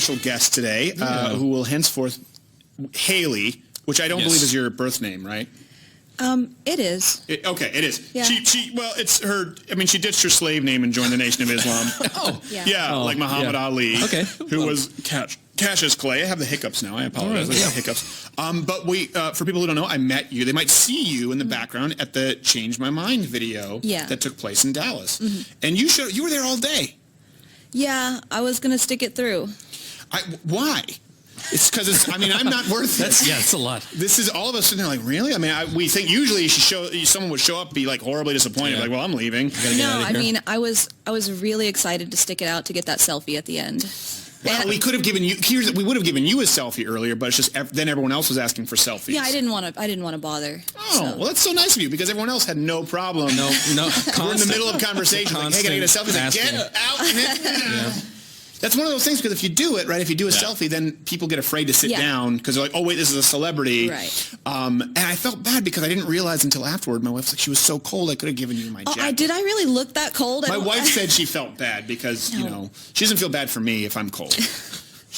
special guest today who will henceforth, Haley, which I don't believe is your birth name, right? It is. Okay, it is. Yeah. Well, it's her, I mean, she ditched her slave name and joined the Nation of Islam. Like Muhammad Ali, who was Cassius Clay. I have the hiccups now. I apologize. I have hiccups. But for people who don't know, I met you. They might see you in the background at the Change My Mind video that took place in Dallas. And you were there all day. Yeah, I was going to stick it through. Why? It's because I'm not worth it. It's a lot. This is all of us sitting there like, really? I mean, we think usually someone would show up, be like horribly disappointed, like, well, I'm leaving. No, I mean, I was really excited to stick it out to get that selfie at the end. Well, we could have given you. We would have given you a selfie earlier, but it's just then everyone else was asking for selfies. Yeah, I didn't want to bother. Oh, well, that's so nice of you because everyone else had no problem. No. We're in the middle of conversation, like, hey, can I get a selfie? Like, get out. That's one of those things because if you do it, right, if you do a selfie, then people get afraid to sit down because they're like, oh, wait, this is a celebrity. Right. And I felt bad because I didn't realize until afterward. My wife was like, she was so cold, I could have given you my jacket. Did I really look that cold? My wife said she felt bad because, she doesn't feel bad for me if I'm cold.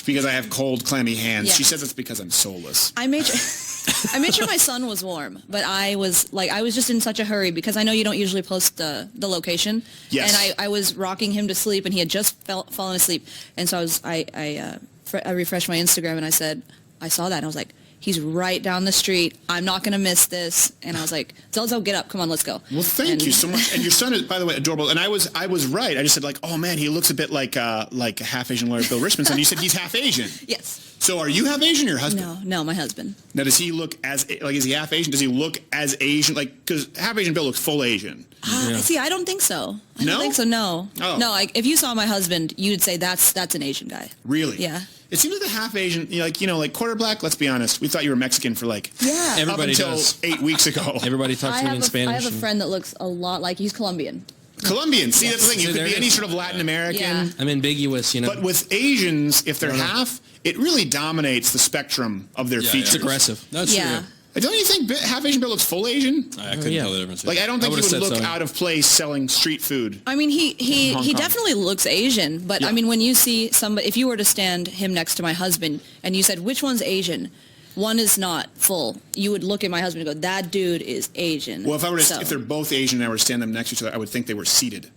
Because I have cold, clammy hands. Yeah. She says it's because I'm soulless. I made sure my son was warm, but I was just in such a hurry because I know you don't usually post the location. Yes. And I was rocking him to sleep, and he had just fallen asleep. And so I refreshed my Instagram, and I said, I saw that, and I was like, he's right down the street. I'm not going to miss this. And I was like, Zelzo, get up. Come on, let's go. Well, thank you so much. And your son is, by the way, adorable. And I was right. I just said, like, oh, man, he looks a bit like a half-Asian lawyer, Bill Richmond's son. You said he's half Asian. Yes. So are you half Asian or your husband? No, my husband. Now, does he look is he half Asian? Does he look as Asian? Like, because half Asian Bill looks full Asian. See, I don't think so. I don't think so, no. Oh. No, if you saw my husband, you'd say that's an Asian guy. Really? Yeah. It seems like the half Asian, like quarter black. Let's be honest. We thought you were Mexican for everybody up until does. 8 weeks ago. Everybody talks to me in Spanish. I have a friend that looks a lot like he's Colombian. Colombian. See, that's the thing. You could be any sort of Latin American. Yeah. I'm ambiguous, But with Asians, if they're half, it really dominates the spectrum of their features. It's aggressive. That's true. Don't you think half Asian Bill looks full Asian? I couldn't tell the difference. Like, I don't think he would look out of place selling street food. I mean, he definitely looks Asian, but I mean, when you see somebody, if you were to stand him next to my husband and you said, which one's Asian? One is not full. You would look at my husband and go, that dude is Asian. Well, if they're both Asian and I were to stand them next to each other, I would think they were seated.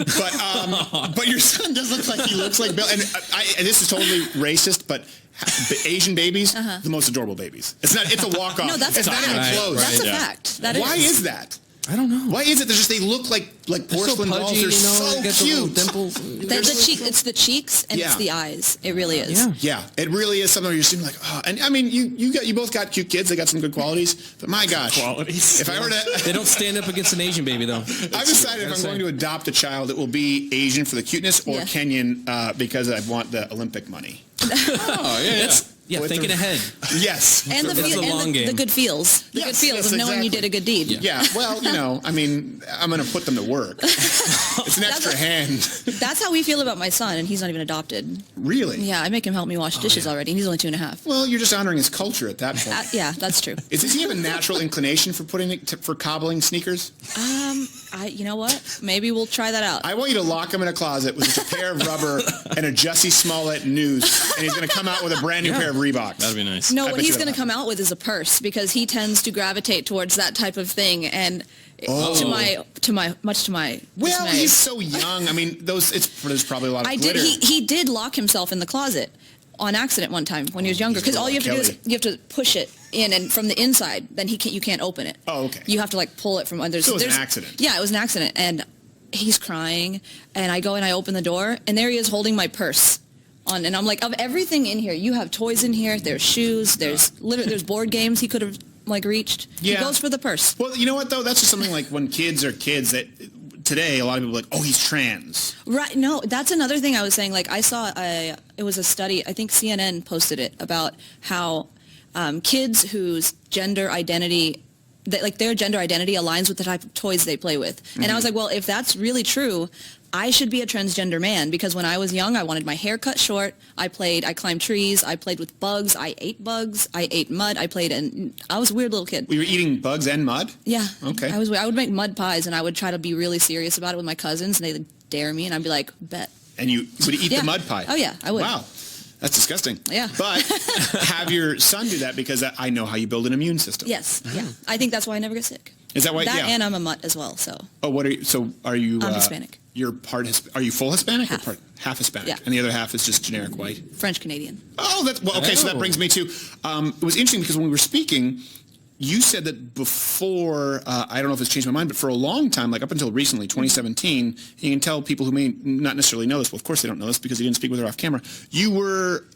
But your son does look like he looks like Bill. And this is totally racist, but Asian babies, the most adorable babies. It's a walk-off. No, that's it's not even close. That's a fact. Why is that? I don't know. Why is it? They look like porcelain so pudgy, dolls. They're so cute. Dimples. It's the cheeks and it's the eyes. It really is. Yeah, it really is something where you're seeming like, oh, and I mean, you both got cute kids. They got some good qualities. But my gosh, if I were to, they don't stand up against an Asian baby though. I've decided if I'm going to adopt a child, it will be Asian for the cuteness or Kenyan because I want the Olympic money. Thinking ahead. Yes. And the good feels. The good feels of knowing you did a good deed. Yeah. Well, I mean, I'm going to put them to work. It's an extra hand. That's how we feel about my son, and he's not even adopted. Really? Yeah, I make him help me wash dishes already, and he's only 2.5. Well, you're just honoring his culture at that point. Yeah, that's true. Does he have a natural inclination for cobbling sneakers? You know what? Maybe we'll try that out. I want you to lock him in a closet with just a pair of rubber and a Jussie Smollett noose, and he's going to come out with a brand new pair of Reeboks. That'd be nice. No, what he's going to come out with is a purse because he tends to gravitate towards that type of thing, and to my dismay. He's so young. I mean, there's probably a lot of glitter. He did lock himself in the closet on accident one time when he was younger because all you have to do is you have to push it in, and from the inside, then you can't open it. Oh, okay. You have to pull it from under. So it was an accident. Yeah, it was an accident, and he's crying, and I go and I open the door, and there he is holding my purse. And I'm like, of everything in here, you have toys in here, there's shoes, there's board games he could have reached. Yeah. He goes for the purse. Well, you know what though? That's just something like when kids are kids that today a lot of people are like, oh, he's trans. Right. No, that's another thing I was saying. I saw it was a study, I think CNN posted it, about how kids whose gender identity their gender identity aligns with the type of toys they play with. And I was like, well, if that's really true, I should be a transgender man because when I was young, I wanted my hair cut short. I climbed trees. I played with bugs. I ate bugs. I ate mud. I was a weird little kid. You were eating bugs and mud? Yeah. Okay. I would make mud pies and I would try to be really serious about it with my cousins and they'd dare me and I'd be like, bet. And you would eat the mud pie? Oh, yeah, I would. Wow. That's disgusting. Yeah. But have your son do that because I know how you build an immune system. Yes. Yeah. I think that's why I never get sick. Is that why? That yeah. and I'm a mutt as well, so. Oh, what are you? So are you? I'm Hispanic. You're part Are you full Hispanic? Half. Or half Hispanic? Yeah. And the other half is just generic white? French Canadian. Oh, that's, well, okay, so that brings me to, it was interesting because when we were speaking, you said that before, I don't know if it's changed my mind, but for a long time, like up until recently, 2017, you can tell people who may not necessarily know this, well, of course they don't know this because you didn't speak with her off camera,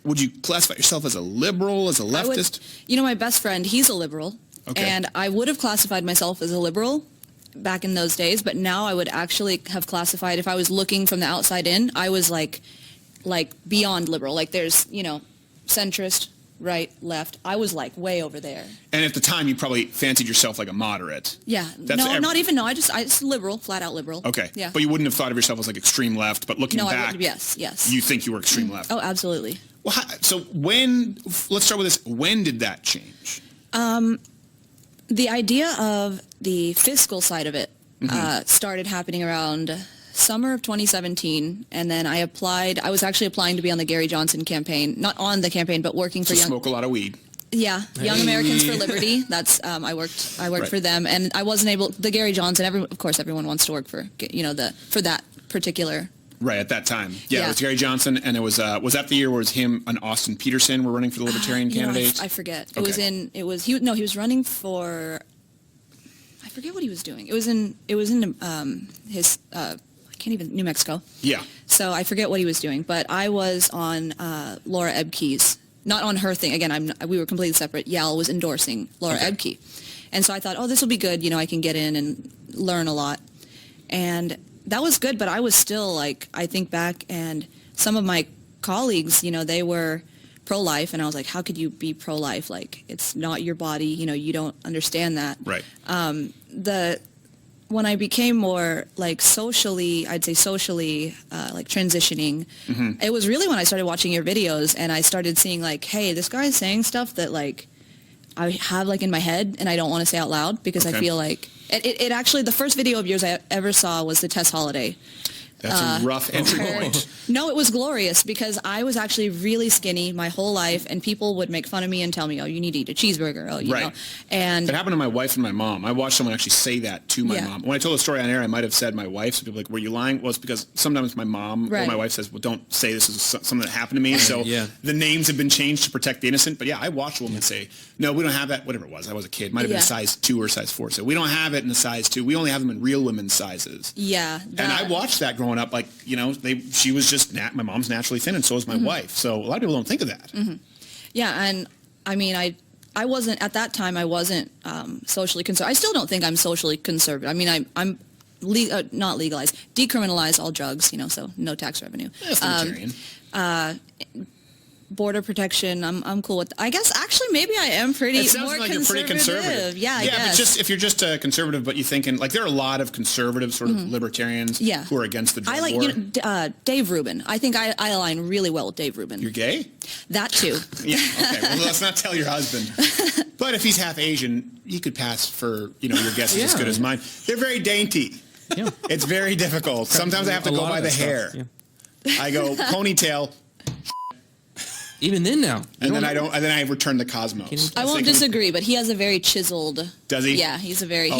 would you classify yourself as a liberal, as a leftist? My best friend, he's a liberal, and I would have classified myself as a liberal back in those days, but now I would actually have classified, if I was looking from the outside in, I was like beyond liberal. Like there's, centrist, right, left. I was like way over there. And at the time, you probably fancied yourself like a moderate. Yeah. Not even. No, I just liberal, flat out liberal. Okay. Yeah. But you wouldn't have thought of yourself as like extreme left, but looking back, yes. You think you were extreme left. Oh, absolutely. Well, so let's start with this. When did that change? The idea of the fiscal side of it started happening around summer of 2017, and then I was actually applying to be on the Gary Johnson campaign, not on the campaign, but working for smoke a lot of weed. Yeah, Young Americans for Liberty. That's I worked for them, and I wasn't able. The Gary Johnson. Of course, everyone wants to work for for that particular. Right at that time, yeah, it was Gary Johnson, and it was that the year where it was him and Austin Peterson were running for the Libertarian candidate? I forget. Okay. He was running for. I forget what he was doing. It was in his New Mexico. Yeah. So I forget what he was doing, but I was on Laura Ebke's, not on her thing. Again, we were completely separate. Yal was endorsing Laura Ebke. And so I thought, this will be good. I can get in and learn a lot. And that was good, but I was still I think back, and some of my colleagues, they were pro-life, and I was like, how could you be pro-life? Like, it's not your body, you don't understand that. Right. When I became more socially transitioning, it was really when I started watching your videos and I started seeing hey, this guy's saying stuff that I have in my head and I don't want to say out loud because I feel it actually, the first video of yours I ever saw was the Tess Holiday. That's a rough entry point. No, it was glorious because I was actually really skinny my whole life, and people would make fun of me and tell me, you need to eat a cheeseburger. You know. And it happened to my wife and my mom. I watched someone actually say that to my mom. When I told the story on air, I might have said my wife. So people were like, were you lying? Well, it's because sometimes my mom or my wife says, well, don't say this is something that happened to me. So the names have been changed to protect the innocent. But I watched a woman say, no, we don't have that. Whatever it was. I was a kid. Might have been a size 2 or size 4. So we don't have it in a size 2. We only have them in real women's sizes. Yeah. And I watched that growing up. She was just, my mom's naturally thin, and so is my wife. So a lot of people don't think of that. Yeah, and I mean, I wasn't, at that time, I wasn't socially conservative. I still don't think I'm socially conservative. I mean, I'm not legalized, decriminalize all drugs, so no tax revenue. Border protection, I'm cool with. I guess actually maybe I am pretty. It sounds more like you're pretty conservative. Yeah, I guess. But if you're just a conservative, but you're thinking there are a lot of conservative sort of libertarians who are against the drug war. Dave Rubin. I think I align really well with Dave Rubin. You're gay? That too. Yeah. Okay. Well, let's not tell your husband. But if he's half Asian, he could pass for your guess is as good as mine. They're very dainty. Yeah. It's very difficult. Sometimes I have to go by the hair. Yeah. I go ponytail. Even then now. And then I return to Cosmos. I won't disagree, but he has a very chiseled. Does he? Yeah, he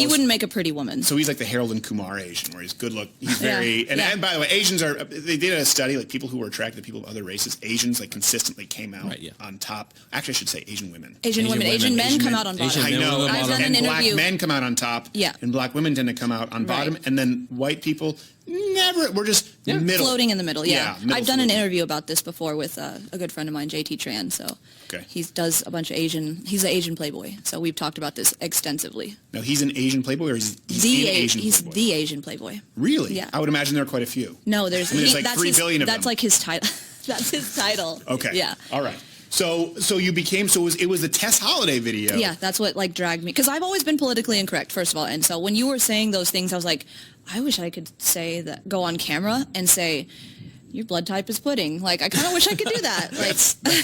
wouldn't make a pretty woman. So he's like the Harold and Kumar Asian, where he's good look. He's very, and by the way, Asians they did a study, people who were attracted to people of other races, Asians consistently came out on top. Actually, I should say Asian women. Asian men come out on bottom. I know. I've done an interview. Black men come out on top. Yeah. And black women tend to come out on bottom, and then white people never. We're just middle. Floating in the middle. Yeah. I've done an interview about this before with a good friend of mine, JT Tran. So he does a bunch of Asian. He's an Asian playboy. So we've talked about this extensively. Now he's an Asian playboy, or he's the Asian playboy. Really? Yeah. I would imagine there are quite a few. No, there's 3 billion of them. That's like his title. That's his title. Okay. Yeah. All right. So you became, it was the Tess Holiday video. Yeah, that's what dragged me. Because I've always been politically incorrect, first of all. And so when you were saying those things, I was like, I wish I could say that, go on camera and say, your blood type is pudding. Like, I kind of wish I could do that. Like,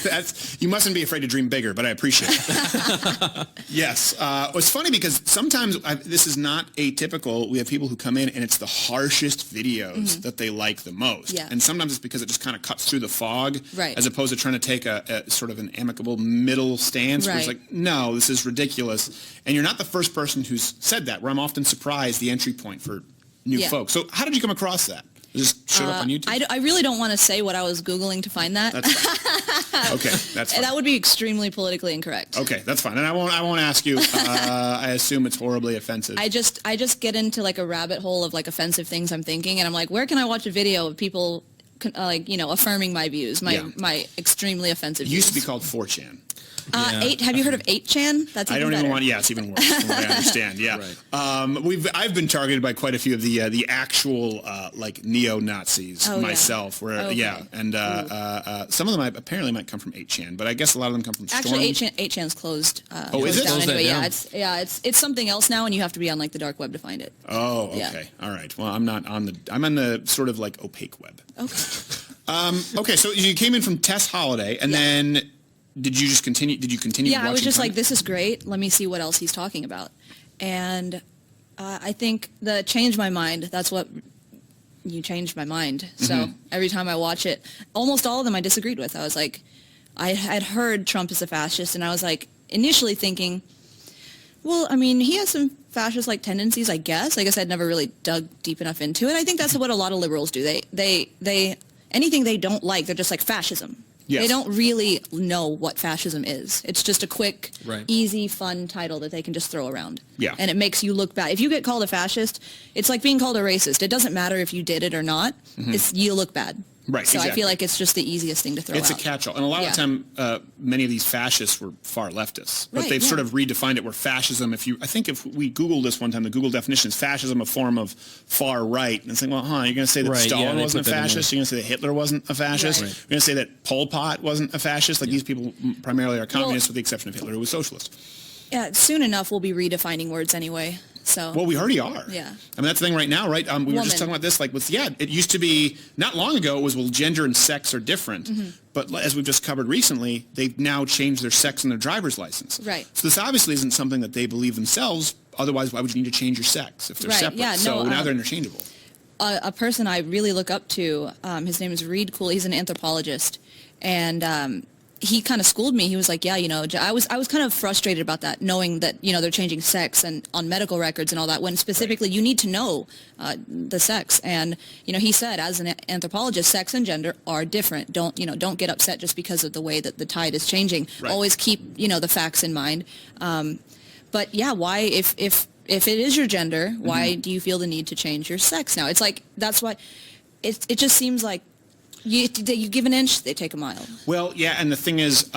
that's you mustn't be afraid to dream bigger, but I appreciate it. Yes. It's funny because sometimes this is not atypical. We have people who come in and it's the harshest videos that they like the most. Yeah. And sometimes it's because it just kind of cuts through the fog, right, as opposed to trying to take a sort of an amicable middle stance, where it's right, like, no, this is ridiculous. And you're not the first person who's said that, where I'm often surprised the entry point for new folks. So how did you come across that? It just showed up on YouTube? I really don't want to say what I was Googling to find that. That's fine. Okay, that's fine. And that would be extremely politically incorrect. Okay, that's fine. And I won't ask you. I assume it's horribly offensive. I just get into like a rabbit hole of like offensive things I'm thinking, and I'm like, where can I watch a video of people like, you know, affirming my views, my extremely offensive views? It used to be called 4chan. Have you heard of 8chan? That's I don't better. even want. Yeah, it's even worse. From what I understand. Yeah. Right. I've been targeted by quite a few of the actual like neo-Nazis myself. Where and some of them apparently might come from 8chan, but I guess a lot of them come from Storm. Actually, 8chan's closed. Is it? Down anyway. Yeah, it's something else now, and you have to be on like the dark web to find it. Oh, okay, all right. Well, I'm not on the. I'm on the sort of like opaque web. Okay. Okay, so you came in from Tess Holiday, and then. Did you continue Yeah, watching I was just content? like, this is great. Let me see what else he's talking about. And I think the changed my mind. That's what you changed my mind. So every time I watch it, almost all of them I disagreed with. I was like, I had heard Trump is a fascist, and I was like, initially thinking, well, I mean, he has some fascist-like tendencies, I guess. I guess I'd never really dug deep enough into it. I think that's what a lot of liberals do. They anything they don't like, they're just like fascism. Yes. They don't really know what fascism is. It's just a quick, right, easy, fun title that they can just throw around. Yeah. And it makes you look bad. If you get called a fascist, it's like being called a racist. It doesn't matter if you did it or not. You look bad. Right, So exactly. I feel like it's just the easiest thing to throw out. It's a catch-all. And a lot of the time, many of these fascists were far leftists. But they've sort of redefined it where fascism, I think if we Googled this one time, the Google definition is fascism, a form of far right. And it's like, well, you're going to say that Stalin wasn't a fascist? You're going to say that Hitler wasn't a fascist? Right. You're going to say that Pol Pot wasn't a fascist? Like these people primarily are communists with the exception of Hitler, who was socialist. Yeah, soon enough we'll be redefining words anyway. So. Well, we already are. Yeah. I mean, that's the thing right now, right? We were just talking about this, like, it used to be, not long ago, it was, well, gender and sex are different. But as we've just covered recently, they've now changed their sex in their driver's license. Right. So this obviously isn't something that they believe themselves. Otherwise, why would you need to change your sex if they're separate? Yeah, so now they're interchangeable. A person I really look up to, his name is Reed Cool. He's an anthropologist. And he kind of schooled me. He was like, yeah, you know, I was kind of frustrated about that, knowing that, you know, they're changing sex and on medical records and all that, when specifically you need to know the sex. And, you know, he said, as an anthropologist, sex and gender are different. Don't get upset just because of the way that the tide is changing. Right. Always keep, you know, the facts in mind. But yeah, why, if it is your gender, why do you feel the need to change your sex now? It's like, that's why it just seems like you give an inch, they take a mile. Well, yeah, and the thing is,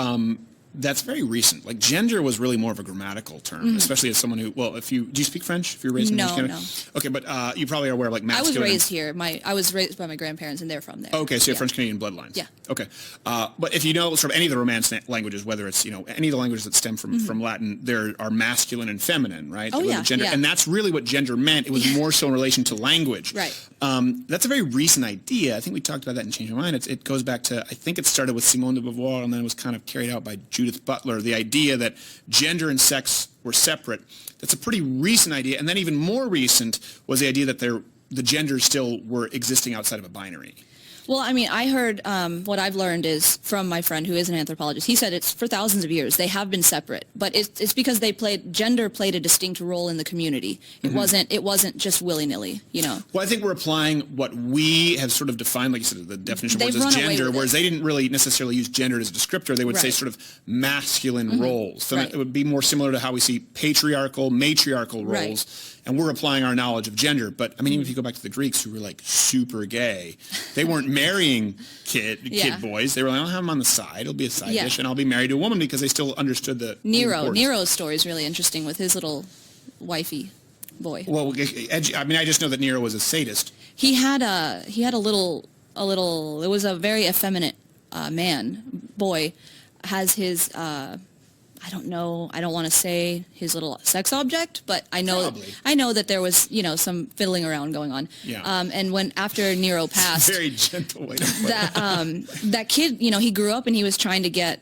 that's very recent. Like, gender was really more of a grammatical term, especially as someone who, well, do you speak French if you're raised in Canada? No. Okay, but you probably are aware of, like, masculine. I was raised here. I was raised by my grandparents, and they're from there. Okay, so you have French-Canadian bloodlines. Yeah. Okay. But if you know sort of any of the Romance languages, whether it's, you know, any of the languages that stem from Latin, there are masculine and feminine, right? Oh, yeah. Gender, and that's really what gender meant. It was more so in relation to language. Right. That's a very recent idea. I think we talked about that in Change My Mind. It goes back to, I think it started with Simone de Beauvoir, and then it was kind of carried out by Judith Butler, the idea that gender and sex were separate. That's a pretty recent idea. And then even more recent was the idea that the genders still were existing outside of a binary. Well, I mean, I heard what I've learned is from my friend who is an anthropologist. He said it's for thousands of years they have been separate, but it's because gender played a distinct role in the community. It wasn't just willy-nilly, you know. Well, I think we're applying what we have sort of defined, like you said, the definition of words as gender, whereas they didn't really necessarily use gender as a descriptor. They would say sort of masculine roles. So it would be more similar to how we see patriarchal, matriarchal roles. Right. And we're applying our knowledge of gender. But, I mean, even if you go back to the Greeks who were, like, super gay, they weren't marrying kid boys. They were like, I'll have him on the side. It'll be a side dish, and I'll be married to a woman, because they still understood the importance. Nero's story is really interesting with his little wifey boy. Well, I mean, I just know that Nero was a sadist. He had a little, it was a very effeminate boy, has his I don't know. I don't want to say his little sex object, but I know that there was, some fiddling around going on. Yeah. And when after Nero passed, very gentle way to put that kid, he grew up and he was trying to get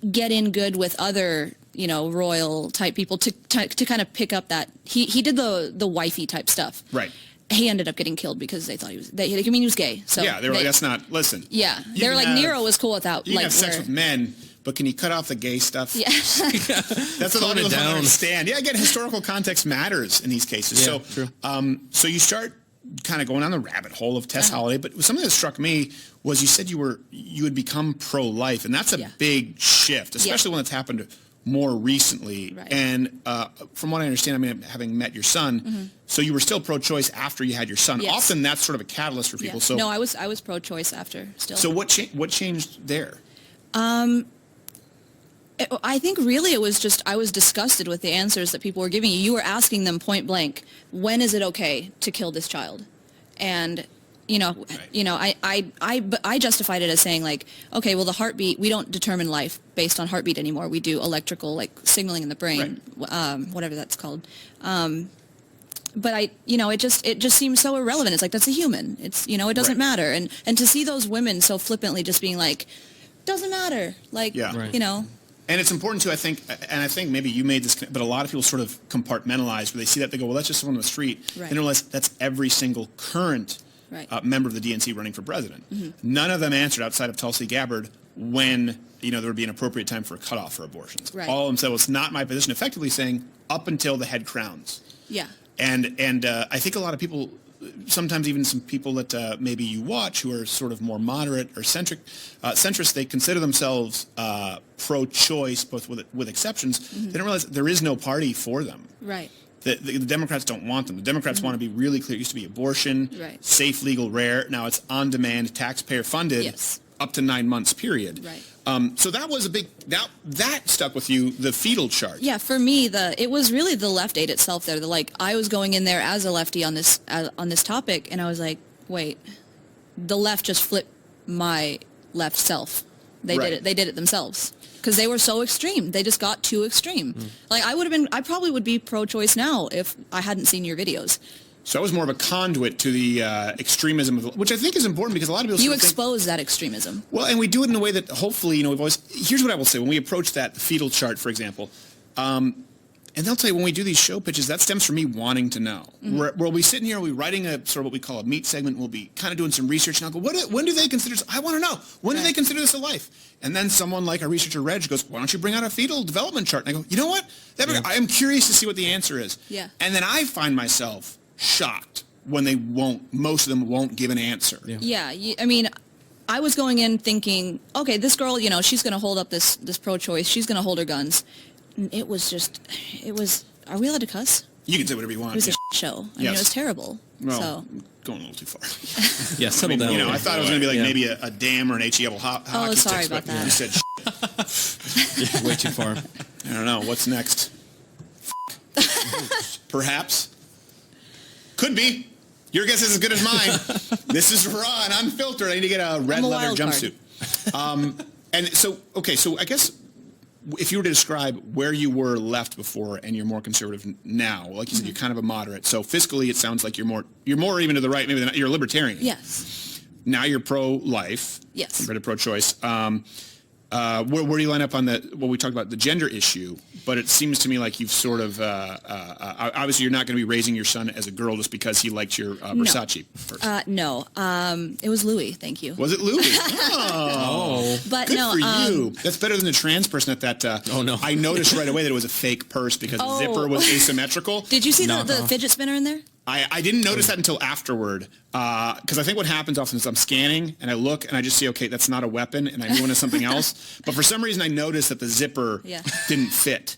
in good with other, royal type people to kind of pick up that he did the wifey type stuff. Right. He ended up getting killed because they thought he was gay. So yeah, they were like, that's not. Listen. Yeah, they were like, Nero was cool without. You can have sex with men. But can you cut off the gay stuff? Yeah. That's what a lot of people don't understand. Yeah, again, historical context matters in these cases. Yeah, so, true. So you start kind of going down the rabbit hole of Tess Holliday. But something that struck me was you said you had become pro-life, and that's a big shift, especially when it's happened more recently. Right. And from what I understand, I mean, having met your son, so you were still pro-choice after you had your son. Yes. Often that's sort of a catalyst for people. Yeah. So no, I was pro-choice after still. So what changed there? I think really it was just I was disgusted with the answers that people were giving you. You were asking them point blank, when is it okay to kill this child? And I justified it as saying like, okay, well the heartbeat, we don't determine life based on heartbeat anymore. We do electrical like signaling in the brain, whatever that's called. But it just seems so irrelevant. It's like, that's a human. It's, it doesn't matter. And to see those women so flippantly just being like, doesn't matter. Like, And it's important too, I think maybe you made this, but a lot of people sort of compartmentalize where they see that, they go, well, that's just someone on the street. Right. They don't realize that's every single current member of the DNC running for president. None of them answered outside of Tulsi Gabbard when, there would be an appropriate time for a cutoff for abortions. Right. All of them said, well, it's not my position, effectively saying up until the head crowns. Yeah. And I think a lot of people, sometimes even some people that maybe you watch who are sort of more moderate or centrist, they consider themselves pro-choice, both with exceptions. They don't realize there is no party for them. Right. The Democrats don't want them. The Democrats want to be really clear. It used to be abortion, safe, legal, rare. Now it's on-demand, taxpayer-funded, up to 9 months period. Right. So that was a big, that stuck with you, the fetal chart. Yeah, for me, it was really the left aid itself there. I was going in there as a lefty on this topic, and I was like, wait, the left just flipped my left self. They did it. They did it themselves because they were so extreme. They just got too extreme. Like I probably would be pro-choice now if I hadn't seen your videos. So I was more of a conduit to the extremism, which I think is important because a lot of people... You expose that extremism. Well, and we do it in a way that hopefully, we've always... Here's what I will say. When we approach that fetal chart, for example, and they'll tell you when we do these show pitches, that stems from me wanting to know. We'll be sitting here, we'll be writing a sort of what we call a meat segment, we'll be kind of doing some research, and I'll go, when do they consider this? I want to know. When do they consider this a life? And then someone like our researcher, Reg, goes, why don't you bring out a fetal development chart? And I go, you know what? I am curious to see what the answer is. Yeah. And then I find myself shocked when most of them won't give an answer. Yeah, I mean, I was going in thinking, okay, this girl, she's going to hold up this pro-choice. She's going to hold her guns. It was, are we allowed to cuss? You can say whatever you want. It was a show. I mean, it was terrible. Well, so. Going a little too far. Yeah, settle down. I thought it was going to be like maybe a dam or an HE hockey Oh, sorry stick, about that. You said Way too far. I don't know. What's next? Perhaps. Could be. Your guess is as good as mine. This is raw and unfiltered. I need to get a red leather jumpsuit. And so I guess if you were to describe where you were left before and you're more conservative now, like you said, you're kind of a moderate. So fiscally, it sounds like you're more even to the right. Maybe you're a libertarian. Yes. Now you're pro-life. Yes. Compared to pro-choice. Where do you line up on what we talked about, the gender issue? But it seems to me like you've sort of, obviously you're not going to be raising your son as a girl just because he liked your Versace purse. No. It was Louis, thank you. Was it Louis? Oh. But good no, for you. That's better than the trans person at that. Oh, no. I noticed right away that it was a fake purse because the zipper was asymmetrical. Did you see the fidget spinner in there? I didn't notice that until afterward, because I think what happens often is I'm scanning and I look and I just see, okay, that's not a weapon, and I knew it was something else. But for some reason, I noticed that the zipper didn't fit,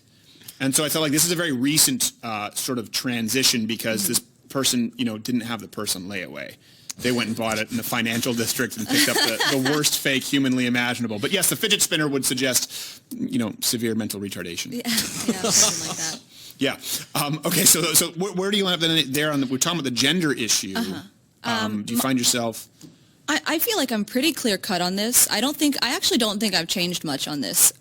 and so I felt like this is a very recent sort of transition because this person, didn't have the purse on layaway. They went and bought it in the financial district and picked up the worst fake humanly imaginable. But yes, the fidget spinner would suggest, severe mental retardation. Yeah, something like that. Yeah. Okay. So where do you end up there we're talking about the gender issue. Do you find yourself? I feel like I'm pretty clear cut on this. I actually don't think I've changed much on this.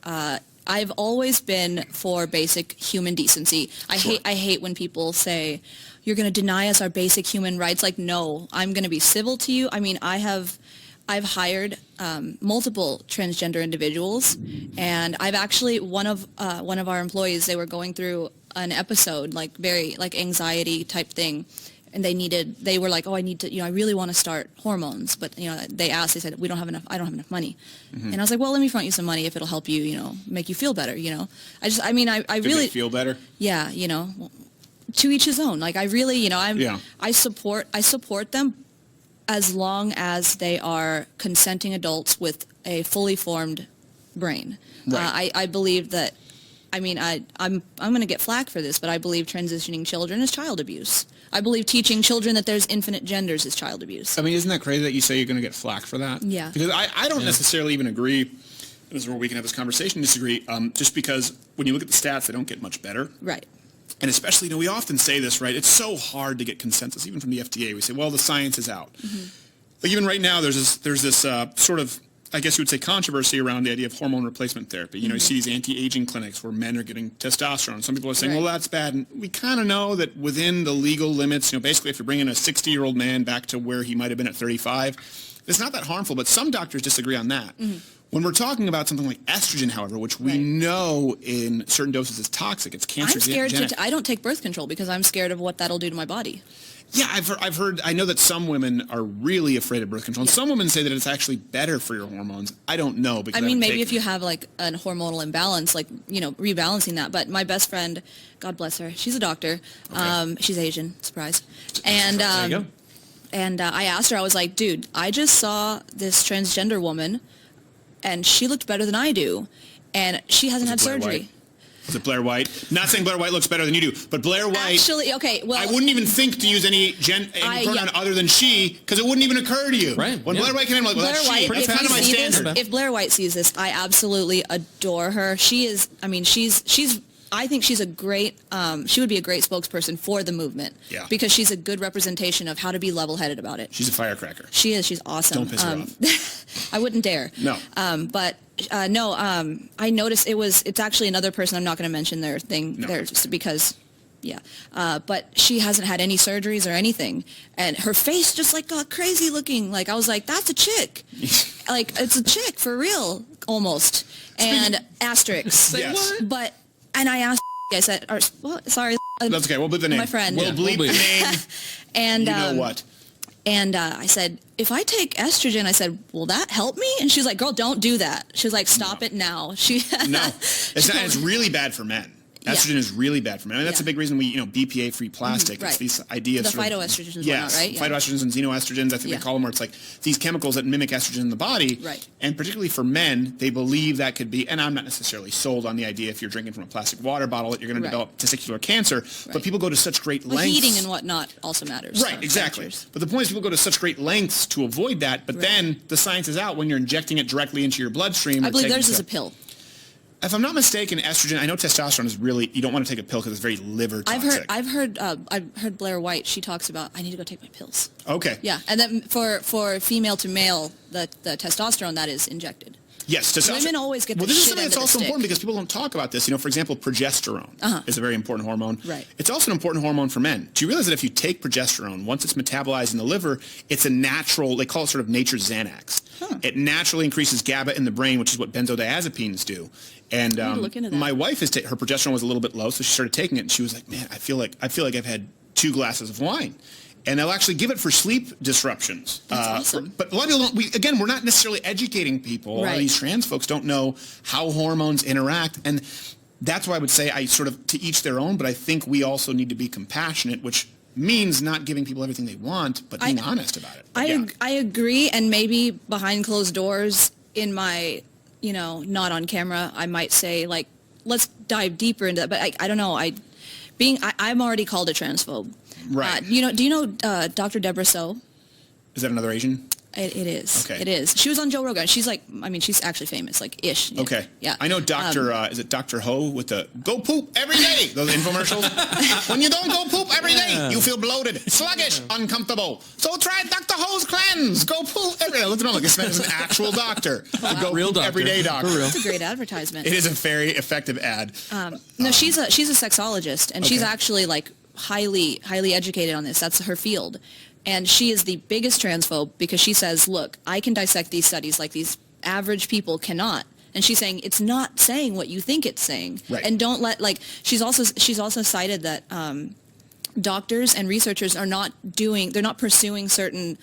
I've always been for basic human decency. I hate when people say, you're going to deny us our basic human rights. Like, no, I'm going to be civil to you. I mean, I've hired multiple transgender individuals, and I've actually, one of our employees, they were going through an episode, like very like anxiety type thing, and they were like, oh, I need to, I really want to start hormones, but they said, I don't have enough money. And I was like, well, let me front you some money if it'll help you, make you feel better, I Did really they feel better? Yeah, to each his own. Like, I really, I support them as long as they are consenting adults with a fully formed brain. Right. I believe that, I'm going to get flack for this, but I believe transitioning children is child abuse. I believe teaching children that there's infinite genders is child abuse. I mean, isn't that crazy that you say you're going to get flack for that? Yeah. Because I don't necessarily even agree. This is where we can have this conversation, disagree, just because when you look at the stats, they don't get much better. Right. And especially, we often say this, right? It's so hard to get consensus, even from the FDA. We say, well, the science is out. Like, even right now, there's this sort of, I guess you would say, controversy around the idea of hormone replacement therapy. You see these anti-aging clinics where men are getting testosterone. Some people are saying, well, that's bad. And we kind of know that within the legal limits, basically if you're bringing a 60-year-old man back to where he might have been at 35, it's not that harmful. But some doctors disagree on that. When we're talking about something like estrogen, however, which we know in certain doses is toxic, it's cancerogenic. I'm scared I don't take birth control because I'm scared of what that'll do to my body. Yeah, I've heard, I know that some women are really afraid of birth control. And some women say that it's actually better for your hormones. I don't know. Because maybe if you have like a hormonal imbalance, like, rebalancing that. But my best friend, God bless her, she's a doctor. Okay. She's Asian, surprise. And, there you go. And I asked her, I was like, dude, I just saw this transgender woman and she looked better than I do. And she hasn't had surgery. Is it Blair White? Not saying Blair White looks better than you do, but Blair White... Actually, okay, well... I wouldn't even think to use any pronoun other than she, because it wouldn't even occur to you. Right. When Blair White came in, I'm like, well, that's she. That's kind of my standard. If Blair White sees this, I absolutely adore her. She is, I think she's a great, she would be a great spokesperson for the movement. Yeah. Because she's a good representation of how to be level-headed about it. She's a firecracker. She is. She's awesome. Don't piss her off. I wouldn't dare. No. I noticed it's actually another person. I'm not going to mention their thing there just because, but she hasn't had any surgeries or anything. And her face just like got crazy looking. Like, I was like, that's a chick. Like, it's a chick for real, almost. And asterisks. Yes. But, and I asked, I said, sorry. That's okay. We'll bleep the name. My friend. We'll bleep the name. And, you know what? And I said, if I take estrogen, I said, will that help me? And she was like, girl, don't do that. She was like, stop it now. No. It's really bad for men. Estrogen is really bad for men. I mean, that's a big reason we, BPA-free plastic. It's these ideas. The phytoestrogens and whatnot, right? Phytoestrogens and xenoestrogens, I think they call them, where it's like these chemicals that mimic estrogen in the body. Right. And particularly for men, they believe that could be, and I'm not necessarily sold on the idea if you're drinking from a plastic water bottle that you're going to develop testicular cancer, but people go to such great lengths. Heating and whatnot also matters. Right, exactly. Cancers. But the point is people go to such great lengths to avoid that, but then the science is out when you're injecting it directly into your bloodstream. I believe theirs is a pill. If I'm not mistaken, estrogen, I know testosterone is really, you don't want to take a pill because it's very liver toxic. I've heard Blair White, she talks about, I need to go take my pills. Okay. Yeah, and then for female to male, the testosterone that is injected. Yes, testosterone. Women always get the this is shit something that's also important because people don't talk about this. For example, progesterone is a very important hormone. Right. It's also an important hormone for men. Do you realize that if you take progesterone, once it's metabolized in the liver, it's a natural, they call it sort of nature's Xanax. It naturally increases GABA in the brain, which is what benzodiazepines do. And my wife, her progesterone was a little bit low, so she started taking it, and she was like, man, I feel like I've had 2 glasses of wine. And they'll actually give it for sleep disruptions. That's awesome. But a lot of people we're not necessarily educating people. A lot of these trans folks don't know how hormones interact. And that's why I would say I sort of to each their own, but I think we also need to be compassionate, which means not giving people everything they want, but being honest about it. I agree, and maybe behind closed doors in my, not on camera, I might say, like, let's dive deeper into that. But I don't know. I'm already called a transphobe. Right. Do you know Dr. Deborah So? Is that another Asian? It is. Okay. It is. She was on Joe Rogan. She's like, I mean, she's actually famous, like ish. Okay. Yeah. I know is it Dr. Ho with the go poop every day? Those infomercials. When you don't go poop every day, you feel bloated, sluggish, uncomfortable. So try Dr. Ho's cleanse. Go poop every day. Look at him like this man is an actual doctor. Go real doctor. Everyday doctor. For real. It's a great advertisement. It is a very effective ad. No, she's a sexologist, and she's actually like highly educated on this. That's her field. And she is the biggest transphobe because she says, look, I can dissect these studies like these average people cannot. And she's saying it's not saying what you think it's saying. Right. And don't let, like, she's also cited that doctors and researchers are not pursuing certain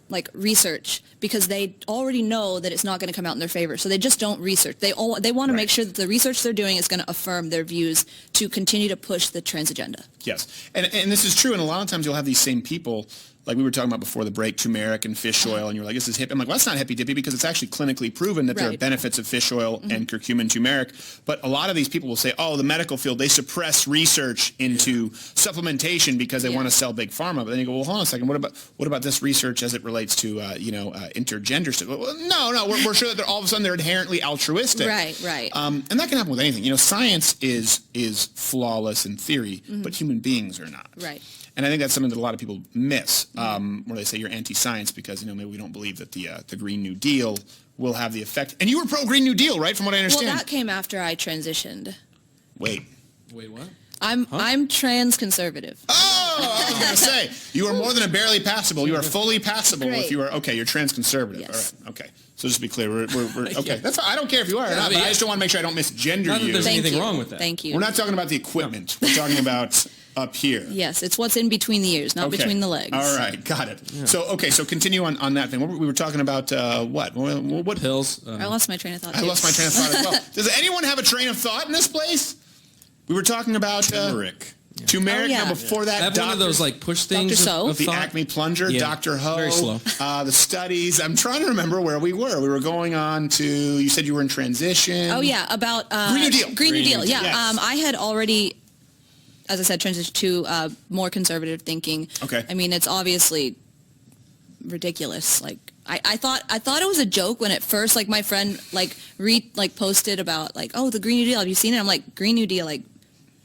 like research because they already know that it's not going to come out in their favor. So they just don't research. They want to make sure that the research they're doing is going to affirm their views to continue to push the trans agenda. Yes. And this is true. And a lot of times you'll have these same people, like we were talking about before the break, turmeric and fish oil, and you're like, this is hip. I'm like, well, that's not hippy-dippy because it's actually clinically proven that there are benefits of fish oil and curcumin turmeric. But a lot of these people will say, oh, the medical field, they suppress research into supplementation because they want to sell big pharma. But then you go, well, hold on a second. What about this research as it relates to, intergender stuff? Well, no, we're sure that all of a sudden they're inherently altruistic. Right. And that can happen with anything. You know, science is flawless in theory, but human beings are not. Right. And I think that's something that a lot of people miss, where they say you're anti-science because, maybe we don't believe that the Green New Deal will have the effect. And you were pro-Green New Deal, right, from what I understand? Well, that came after I transitioned. Wait, what? I'm trans conservative. Oh, I was going to say, you are more than a barely passable. You are fully passable if you are, you're trans conservative. Yes. All right, okay. So just to be clear, we're okay. That's fine. I don't care if you are or not, but I just don't want to make sure I don't misgender Not that you. there's anything wrong with that. Thank you. We're not talking about the equipment. We're talking about up here. Yes, it's what's in between the ears, not between the legs. All right, got it. Yeah. So continue on that thing. We were talking about what? What pills? I lost my train of thought. I lost my train of thought as well. Does anyone have a train of thought in this place? We were talking about turmeric. Turmeric. Now before that, I have one of those like push things. Dr. The Acme plunger, Dr. Ho. Very slow. The studies. I'm trying to remember where we were. We were going on to. You said you were in transition. Oh yeah, about Green New Deal. Green New Deal. Yeah. Yes. I had already, as I said, transitioned to more conservative thinking. Okay. I mean, it's obviously ridiculous. Like I thought it was a joke when at first, like my friend posted about like, oh, the Green New Deal. Have you seen it? I'm like, Green New Deal, like.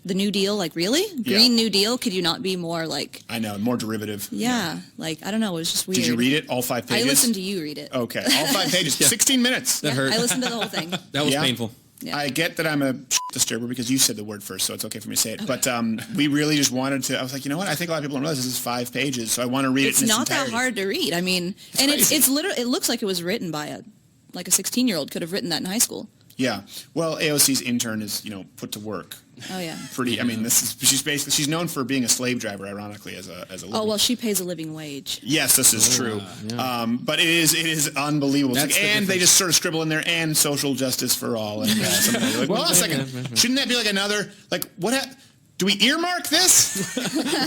The New Deal, like really? Green New Deal? Could you not be more like... I know, more derivative. Yeah, like, I don't know, it was just weird. Did you read it, all 5 pages? I listened to you read it. Okay, all 5 pages, 16 minutes. That hurt. I listened to the whole thing. That was painful. Yeah. I get that I'm a disturber because you said the word first, so it's okay for me to say it. But we really just wanted to, I was like, you know what? I think a lot of people don't realize this is 5 pages, so I want to read it in its entirety. It's not that hard to read. I mean, it's literally, it looks like it was written by a 16-year-old could have written that in high school. Yeah. Well, AOC's intern is, put to work. Oh yeah. Pretty. I mean, she's known for being a slave driver, ironically, as a living. Oh well, she pays a living wage. Yes, this is true. Yeah. But it is unbelievable. And they just sort of scribble in there and social justice for all. And like, well, a second, shouldn't that be like another what? Do we earmark this?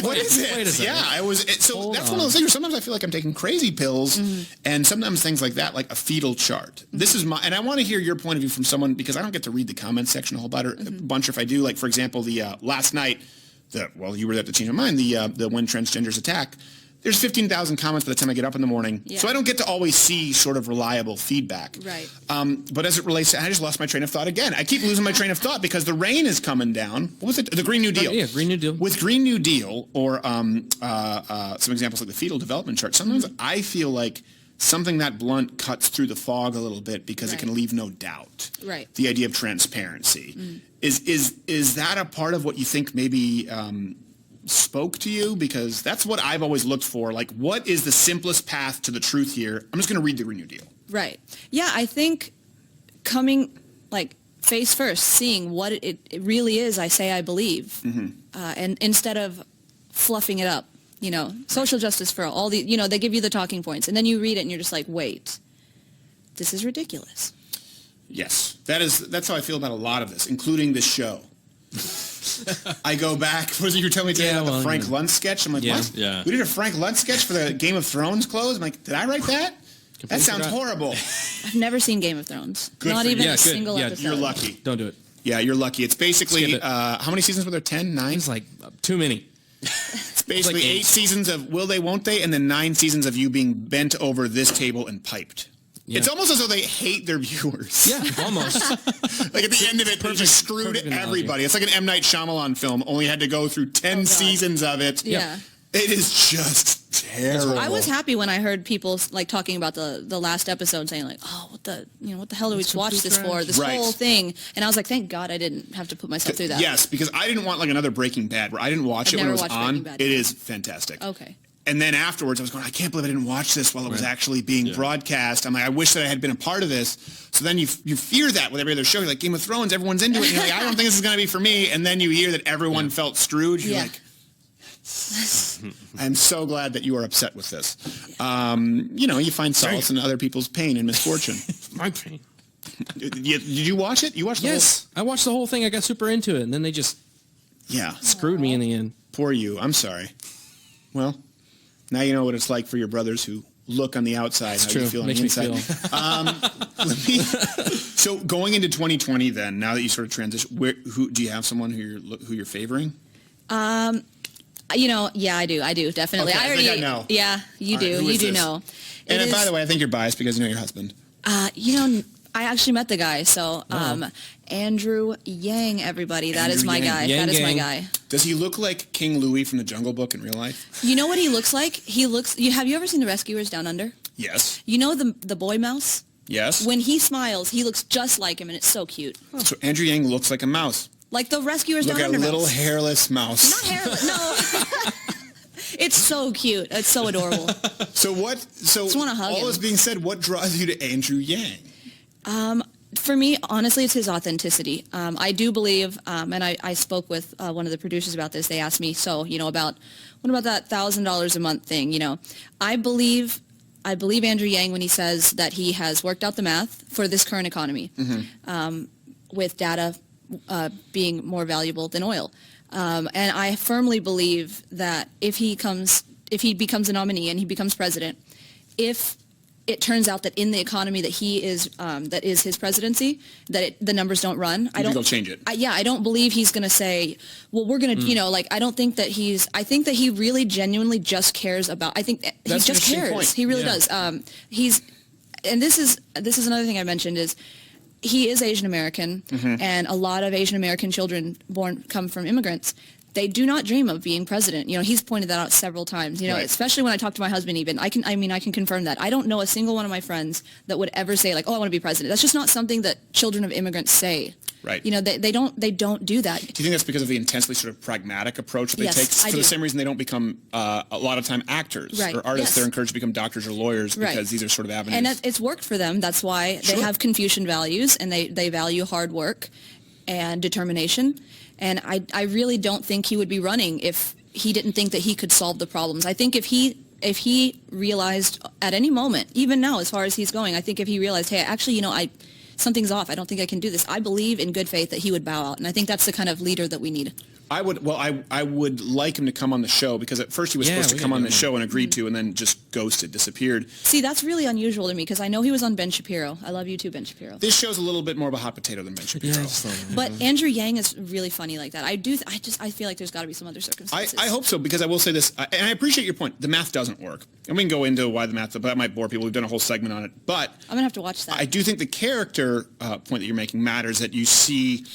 What is it? Wait a second. Yeah, that's one of those things where sometimes I feel like I'm taking crazy pills, and sometimes things like that, like a fetal chart. This is and I want to hear your point of view from someone because I don't get to read the comments section a whole bunch. If I do, like for example, the last night, you were there to change my mind. The when transgenders attack. There's 15,000 comments by the time I get up in the morning, so I don't get to always see sort of reliable feedback. Right. But as it relates to, I just lost my train of thought again. I keep losing my train of thought because the rain is coming down. What was it? The Green New Deal. Yeah, Green New Deal. With Green New Deal, or some examples like the fetal development chart, sometimes I feel like something that blunt cuts through the fog a little bit because it can leave no doubt. Right. The idea of transparency. Is that a part of what you think maybe... spoke to you? Because that's what I've always looked for. Like, what is the simplest path to the truth here? I'm just going to read the Green New Deal. Right. Yeah, I think coming, like, face first, seeing what it really is, I say I believe. And instead of fluffing it up, social justice for all the, they give you the talking points. And then you read it and you're just like, wait, this is ridiculous. Yes. That's how I feel about a lot of this, including this show. I go back. What was it you were telling me today about the Frank Luntz sketch? I'm like, what? Yeah. We did a Frank Luntz sketch for the Game of Thrones close? I'm like, did I write that? That sounds horrible. I've never seen Game of Thrones. Good Not for even you. a single episode. You're lucky. Don't do it. Yeah, you're lucky. It's basically, Skip it. how many seasons were there? 10? 9? It's like too many. It's basically like 8 seasons of will they, won't they, and then 9 seasons of you being bent over this table and piped. Yeah. It's almost as though they hate their viewers. Yeah, almost. Like at the end of it, they just screwed everybody. It's like an M. Night Shyamalan film, only had to go through 10 seasons of it. Yeah. It is just terrible. I was happy when I heard people like talking about the last episode, saying like, "Oh, what the hell do we watch this for? This whole thing." And I was like, "Thank God I didn't have to put myself through that." Yes, because I didn't want like another Breaking Bad where I didn't watch it when it was on. It is fantastic. Okay. And then afterwards, I was going, I can't believe I didn't watch this while it was actually being broadcast. I'm like, I wish that I had been a part of this. So then you fear that with every other show. You're like, Game of Thrones, everyone's into it. And you're like, I don't think this is going to be for me. And then you hear that everyone felt screwed. You're like, I'm so glad that you are upset with this. You find solace in other people's pain and misfortune. My pain. Did you watch it? You watched the whole... Yes, I watched the whole thing. I got super into it, and then they just screwed me in the end. Poor you. I'm sorry. Well, now you know what it's like for your brothers who look on the outside. That's how true. you feel on Makes the me inside. So going into 2020, then now that you sort of transition, who do you have someone who you're favoring? Yeah, I do definitely. Okay, I think I know. Yeah, you do. You do know. And by the way, I think you're biased because you know your husband. I actually met the guy. So, Andrew Yang, everybody. That is my guy. Yang That is my gang. guy. Does he look like King Louis from the Jungle Book in real life? You know what he looks like? Have you ever seen The Rescuers Down Under? Yes. You know the boy mouse? Yes. When he smiles, he looks just like him, and it's so cute. Oh, so Andrew Yang looks like a mouse. Like the Rescuers Down Look Under at a little mouse. hairless mouse. Not hairless, no. It's so cute. It's so adorable. So Just wanna hug all him. this being said, what draws you to Andrew Yang? For me, honestly, it's his authenticity. I do believe, and I spoke with one of the producers about this. They asked me, what about that $1,000 a month thing? I believe Andrew Yang when he says that he has worked out the math for this current economy, with data being more valuable than oil. And I firmly believe that if he becomes a nominee and he becomes president, if it turns out that in the economy that that is his presidency, the numbers don't run. I don't. He'll change it. I don't believe he's going to say, well, we're going to, I don't think that I think that he really genuinely just cares about, I think That's he just an interesting cares. point. He really does. And this is another thing I mentioned is, he is Asian American, and a lot of Asian American children come from immigrants. They do not dream of being president. He's pointed that out several times. Right. Especially when I talk to my husband. Even I can confirm that. I don't know a single one of my friends that would ever say like, "Oh, I want to be president." That's just not something that children of immigrants say. Right. They don't do that. Do you think that's because of the intensely sort of pragmatic approach that they Yes, take? I For do. the same reason they don't become a lot of time actors Right. or artists. Yes. They're encouraged to become doctors or lawyers because Right. these are sort of avenues. And it's worked for them. That's why they have Confucian values, and they value hard work and determination. And I really don't think he would be running if he didn't think that he could solve the problems. I think if he realized at any moment, even now as far as he's going, I think if he realized, hey, actually, something's off. I don't think I can do this. I believe in good faith that he would bow out. And I think that's the kind of leader that we need. I would like him to come on the show because at first he was supposed to come on the show and agreed to, and then just ghosted, disappeared. See, that's really unusual to me because I know he was on Ben Shapiro. I love you too, Ben Shapiro. This show's a little bit more of a hot potato than Ben Shapiro. But Andrew Yang is really funny like that. I feel like there's got to be some other circumstances. I hope so, because I will say this, and I appreciate your point. The math doesn't work. And we can go into why the math, but that might bore people. We've done a whole segment on it. But I'm going to have to watch that. I do think the character point that you're making matters, that you see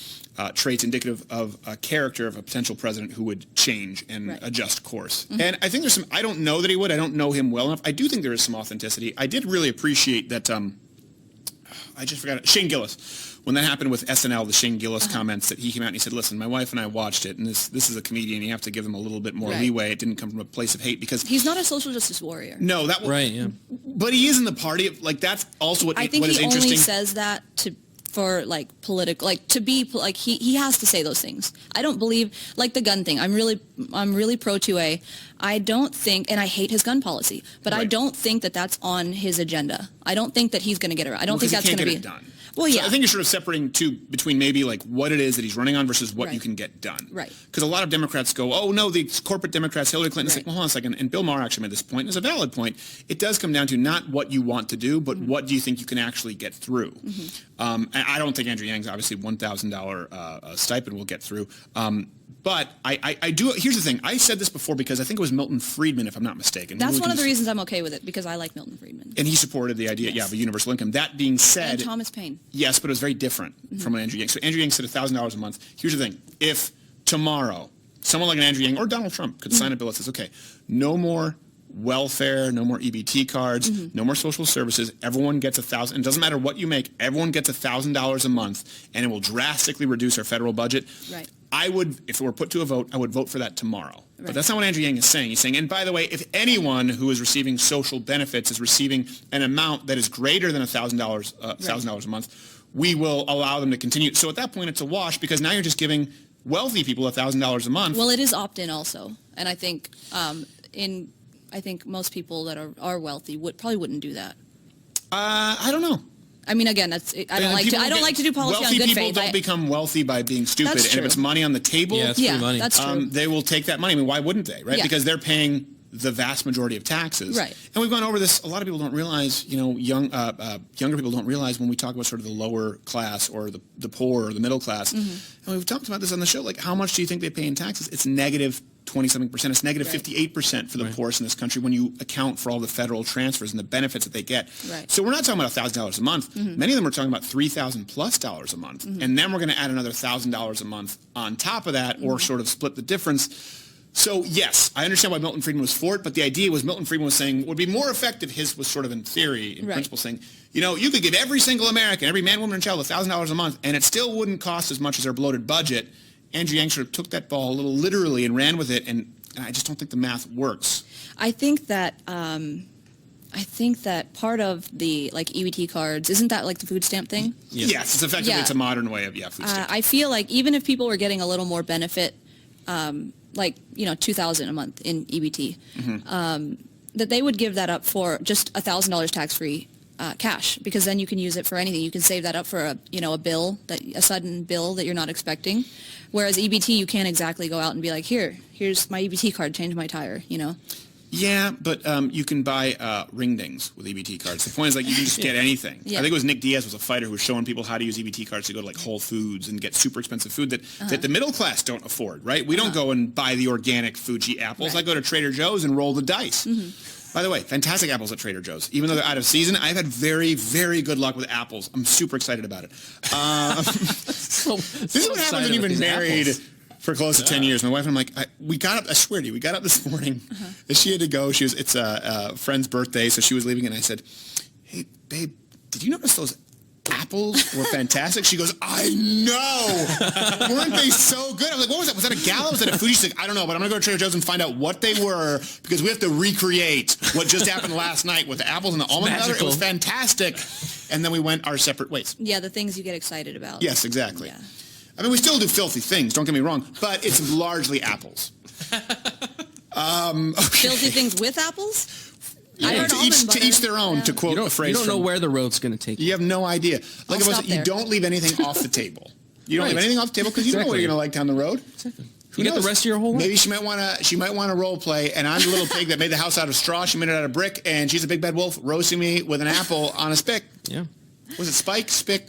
traits indicative of a character of a potential president who would change and adjust course. And I think there's some, I don't know that he would. I don't know him well enough. I do think there is some authenticity. I did really appreciate that, I just forgot it, Shane Gillis. When that happened with SNL, the Shane Gillis comments, that he came out and he said, listen, my wife and I watched it, and this is a comedian. You have to give him a little bit more leeway. It didn't come from a place of hate because... He's not a social justice warrior. No, that was... Right, yeah. But he is in the party. That's also what I think what is he interesting. only says that for political, to be he has to say those things. I don't believe the gun thing. I'm really pro 2A. I don't think, and I hate his gun policy, but I don't think that that's on his agenda. I don't think that he's going to get it right. I don't think that's going to be done. Well, yeah. So I think you're sort of separating between maybe what it is that he's running on versus what you can get done. Right. Because a lot of Democrats go, oh no, the corporate Democrats, Hillary Clinton. It's like, well, hold on a second. And Bill Maher actually made this point. It's a valid point. It does come down to not what you want to do, but what do you think you can actually get through. And I don't think Andrew Yang's obviously $1,000 stipend will get through. But I do. Here's the thing. I said this before because I think it was Milton Friedman, if I'm not mistaken. That's one of the reasons I'm okay with it, because I like Milton Friedman. And he supported the idea, of a universal income. That being said... And Thomas Paine. Yes, but it was very different from what Andrew Yang. So Andrew Yang said $1,000 a month. Here's the thing. If tomorrow, someone like an Andrew Yang or Donald Trump could sign a bill that says, okay, no more welfare, no more EBT cards, no more social services, everyone gets $1,000. It doesn't matter what you make, everyone gets $1,000 a month, and it will drastically reduce our federal budget. Right. I would, if it were put to a vote, I would vote for that tomorrow. Right. But that's not what Andrew Yang is saying. He's saying, and by the way, if anyone who is receiving social benefits is receiving an amount that is greater than $1,000 a month, we will allow them to continue. So at that point, it's a wash, because now you're just giving wealthy people $1,000 a month. Well, it is opt-in also, and I think I think most people that are wealthy probably wouldn't do that. I don't know. I mean, again, I don't like to do policy on good faith. Wealthy people don't become wealthy by being stupid. And if it's money on the table, it's free money. That's true. They will take that money. I mean, why wouldn't they, right? Yeah. Because they're paying the vast majority of taxes. Right. And we've gone over this. A lot of people don't realize, younger people don't realize when we talk about sort of the lower class or the poor or the middle class. And we've talked about this on the show, like how much do you think they pay in taxes? It's negative 20-something%. It's negative 58% for the poorest in this country when you account for all the federal transfers and the benefits that they get. Right. So we're not talking about $1,000 a month. Many of them are talking about $3,000 plus a month. And then we're going to add another $1,000 a month on top of that, or sort of split the difference. So yes, I understand why Milton Friedman was for it, but the idea was Milton Friedman was saying would be more effective. His was sort of in theory, in principle, saying, you could give every single American, every man, woman, and child $1,000 a month, and it still wouldn't cost as much as our bloated budget. Andrew Yang sort of took that ball a little literally and ran with it, and I just don't think the math works. I think that part of the EBT cards, isn't that like the food stamp thing? Yes, it's effectively it's a modern way of food stamps. I feel like even if people were getting a little more benefit, $2,000 a month in EBT, that they would give that up for just $1,000 tax-free cash, because then you can use it for anything. You can save that up for a sudden bill that you're not expecting. Whereas EBT, you can't exactly go out and be like, here's my EBT card, change my tire, Yeah, but you can buy ring dings with EBT cards. The point is, you can just get anything. I think it was Nick Diaz was a fighter who was showing people how to use EBT cards to go to Whole Foods and get super expensive food that the middle class don't afford, right? We don't go and buy the organic Fuji apples. I go to Trader Joe's and roll the dice. By the way, fantastic apples at Trader Joe's. Even though they're out of season, I've had very, very good luck with apples. I'm super excited about it. This is what happens when you've been married for close to 10 years. My wife and I'm we got up, I swear to you, we got up this morning and she had to go. It's a friend's birthday, so she was leaving, and I said, hey, babe, did you notice those apples were fantastic? She goes, I know! Weren't they so good? I was like, what was that? Was that a gala? Was that a Fuji? She's like, I don't know, but I'm going to go to Trader Joe's and find out what they were, because we have to recreate what just happened last night with the apples and the almond butter. It was fantastic. And then we went our separate ways. Yeah, the things you get excited about. Yes, exactly. Yeah. I mean, we still do filthy things, don't get me wrong, but it's largely apples. Filthy things with apples? Yeah, to each their own, to quote a phrase. You don't know where the road's going to take you. You have no idea. Like you don't leave anything off the table. You don't leave anything off the table because you don't know what you're going to like down the road. Exactly. You get the rest of your whole life. Maybe she might want to role play, and I'm the little pig that made the house out of straw. She made it out of brick, and she's a big bad wolf roasting me with an apple on a spick. Yeah. Was it spike? Spick?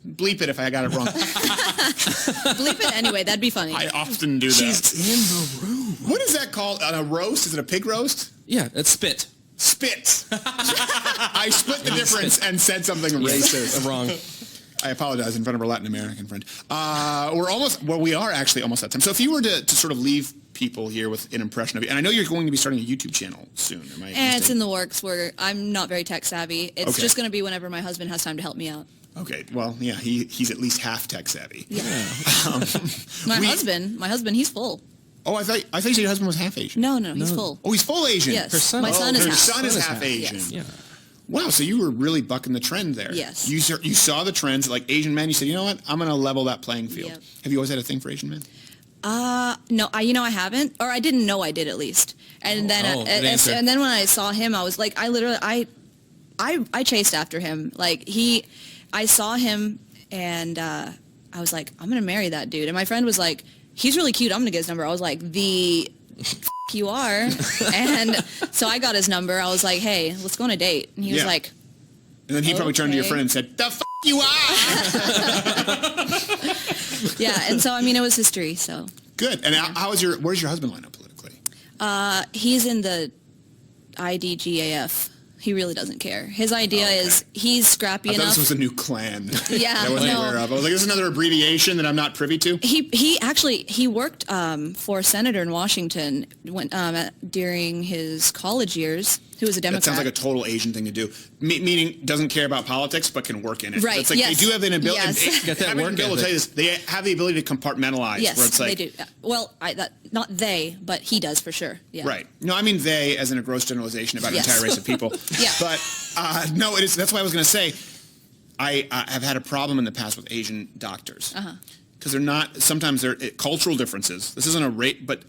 Bleep it if I got it wrong. Bleep it anyway. That'd be funny. I often do that. She's in the room. What is that called? On a roast? Is it a pig roast? Yeah, it's spit. Spit. I split the difference and said something racist. Wrong. I apologize in front of our Latin American friend. We are actually almost at time. So if you were to sort of leave people here with an impression of you, and I know you're going to be starting a YouTube channel soon. It's in the works where I'm not very tech savvy. It's just going to be whenever my husband has time to help me out. Okay, well, yeah, he's at least half tech savvy. Yeah. My husband, he's full. Oh, I thought you said your husband was half Asian. No, he's full. Oh, he's full Asian. Yes. My son is half Asian. Yes. Yeah. Wow, so you were really bucking the trend there. Yes. You saw the trends, like Asian men. You said, you know what? I'm going to level that playing field. Yep. Have you always had a thing for Asian men? No, I haven't, or I didn't know I did at least. And then when I saw him, I was like, I chased after him. I saw him, and I was like, I'm gonna marry that dude. And my friend was like, he's really cute. I'm gonna get his number. I was like, you are. And so I got his number. I was like, hey, let's go on a date. And he was like, and then he probably turned to your friend and said, the you are. Yeah, and so it was history. So Good. And where's your husband line up politically? He's in the IDGAF. He really doesn't care. His idea is he's scrappy enough. I thought this was a new clan. Yeah, I wasn't aware of. I was like, this is another abbreviation that I'm not privy to. He worked for a senator in Washington during his college years, who was a Democrat. That sounds like a total Asian thing to do. Meaning doesn't care about politics but can work in it. Right. It's like they do have an ability. Yes. Get that work Bill will tell you this. They have the ability to compartmentalize. Yes, where it's like, they do. Well, not they, but he does for sure. Yeah. Right. No, I mean they as in a gross generalization about an entire race of people. Yeah. But no, it is. That's why I was going to say I have had a problem in the past with Asian doctors because they're not. Sometimes they're cultural differences. This isn't a rate, but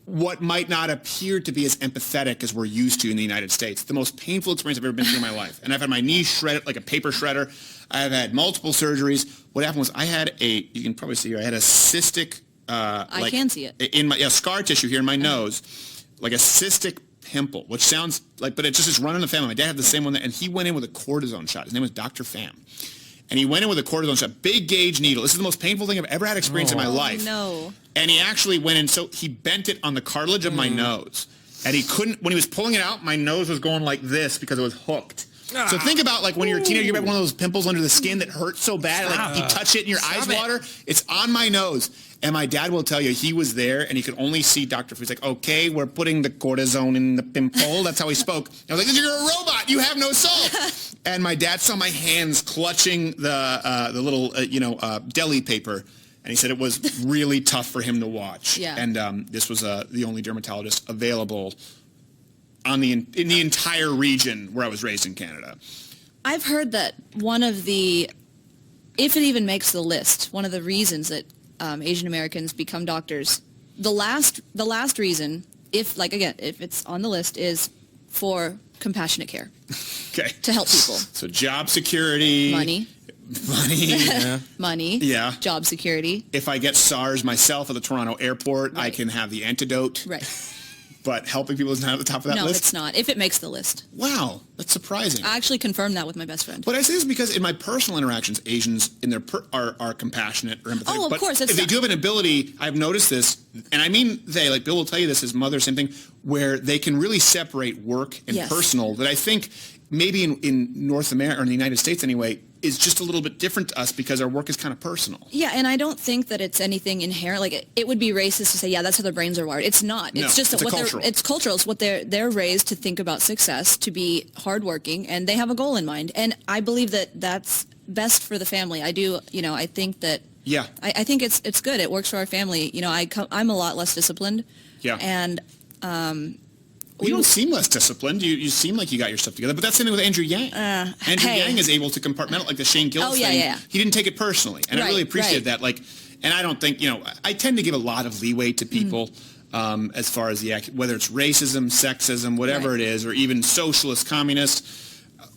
what might not appear to be as empathetic as we're used to in the United States. The most painful experience I've ever been through in my life. And I've had my knee shredded like a paper shredder. I've had multiple surgeries. What happened was I had you can probably see here, I had a cystic... I can see it. In my scar tissue here in my nose, like a cystic pimple, which sounds like, but it just is running in the family. My dad had the same one, and he went in with a cortisone shot. His name was Dr. Pham. And he went in with a cortisone shot, big gauge needle. This is the most painful thing I've ever had experience in my life. No. And he actually went in, so he bent it on the cartilage of my nose. And he couldn't, when he was pulling it out, my nose was going like this because it was hooked. So think about like when you're a teenager, you have one of those pimples under the skin that hurts so bad, like you touch it and your eyes water. It's on my nose. And my dad will tell you, he was there and he could only see Dr. Pham. He's like, okay, we're putting the cortisone in the pimple. That's how he spoke. I was like, you're a robot. You have no soul. And my dad saw my hands clutching the little, deli paper. And he said it was really tough for him to watch. Yeah. And this was the only dermatologist available in the entire region where I was raised in Canada. I've heard that one of the, if it even makes the list, one of the reasons that Asian Americans become doctors, the last reason, if it's on the list, is for compassionate care. Okay. To help people. So job security. Money. Yeah. Money. Yeah. Job security. If I get SARS myself at the Toronto airport, I can have the antidote. Right. But helping people is not at the top of that list? No, it's not, if it makes the list. Wow, that's surprising. I actually confirmed that with my best friend. But I say this because in my personal interactions, Asians in their are compassionate or empathetic. Oh, of course. If they do have an ability, I've noticed this, and I mean they, like Bill will tell you this, his mother, same thing, where they can really separate work and personal, that I think maybe in North America, or in the United States anyway, is just a little bit different to us because our work is kind of personal. Yeah, and I don't think that it's anything inherent. Like, it would be racist to say, yeah, that's how their brains are wired. It's not. It's just it's cultural. It's cultural. It's what they're raised to think about success, to be hardworking, and they have a goal in mind. And I believe that that's best for the family. I do, I think that... Yeah. I think it's good. It works for our family. I'm a lot less disciplined. Yeah. And... you don't seem less disciplined. You seem like you got your stuff together. But that's the thing with Andrew Yang. Andrew Yang is able to compartmentalize, like the Shane Gillis thing. Yeah. He didn't take it personally. And I really appreciate that. Like, and I don't think, I tend to give a lot of leeway to people as far as whether it's racism, sexism, whatever it is, or even socialist, communist,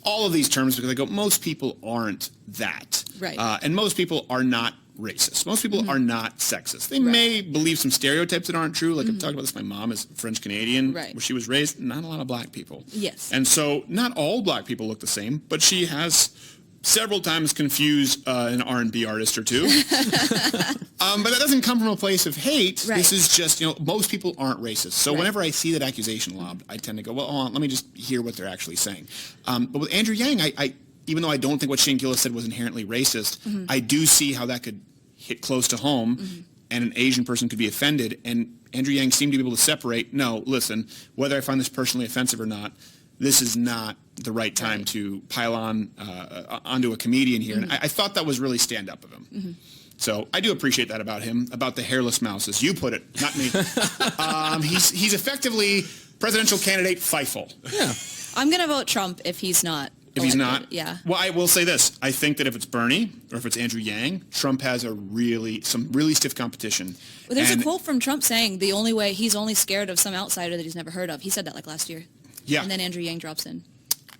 all of these terms, because I go, most people aren't that. Right. And most people are not racist. Most people are not sexist. They may believe some stereotypes that aren't true. Like I've talked about this. My mom is French-Canadian, where she was raised. Not a lot of black people. Yes. And so not all black people look the same, but she has several times confused an R&B artist or two. But that doesn't come from a place of hate. Right. This is just, most people aren't racist. So whenever I see that accusation lobbed, I tend to go, well, hold on, let me just hear what they're actually saying. But with Andrew Yang, I even though I don't think what Shane Gillis said was inherently racist, I do see how that could hit close to home, and an Asian person could be offended. And Andrew Yang seemed to be able to separate, no, listen, whether I find this personally offensive or not, this is not the right time to pile on onto a comedian here. And I thought that was really stand-up of him. So I do appreciate that about him, about the hairless mouse, as you put it, not me. He's effectively presidential candidate Feifel. Yeah. I'm going to vote Trump if he's not. If he's not? Yeah. Well, I will say this. I think that if it's Bernie or if it's Andrew Yang, Trump has some really stiff competition. Well, there's a quote from Trump saying he's only scared of some outsider that he's never heard of. He said that like last year. Yeah. And then Andrew Yang drops in.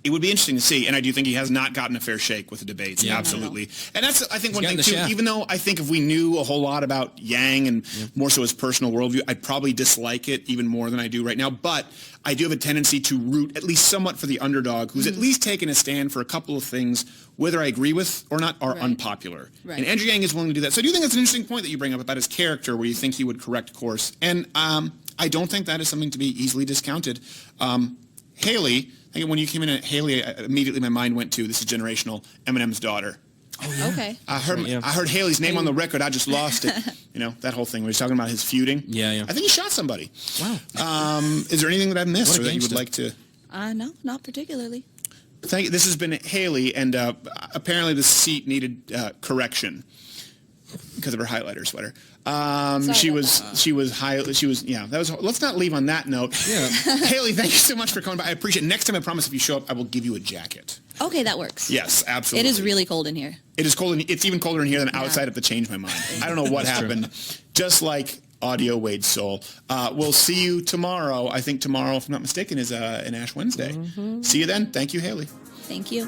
It would be interesting to see, and I do think he has not gotten a fair shake with the debates, absolutely. And that's, I think, one thing, too, even though I think if we knew a whole lot about Yang and more so his personal worldview, I'd probably dislike it even more than I do right now, but I do have a tendency to root at least somewhat for the underdog, who's at least taken a stand for a couple of things, whether I agree with or not, are unpopular. Right. And Andrew Yang is willing to do that. So I do think that's an interesting point that you bring up about his character, where you think he would correct course. And I don't think that is something to be easily discounted. Haley... I think when you came in at Haley, immediately my mind went to, this is generational, Eminem's daughter. Oh, yeah. Okay. I heard Haley's name on the record. I just lost it. That whole thing where he's talking about his feuding. Yeah. I think he shot somebody. Wow. Is there anything that I've missed or that you would like to? No, not particularly. Thank you. This has been Haley, and apparently the seat needed correction because of her highlighter sweater. Let's not leave on that note. Yeah. Haley, thank you so much for coming by. I appreciate it. Next time, I promise if you show up, I will give you a jacket. Okay, that works. Yes, absolutely. It is really cold in here. It is cold. It's even colder in here than outside. I have to change my mind. I don't know what happened. Just like audio Wade's soul. We'll see you tomorrow. I think tomorrow, if I'm not mistaken, is an Ash Wednesday. See you then. Thank you, Haley. Thank you.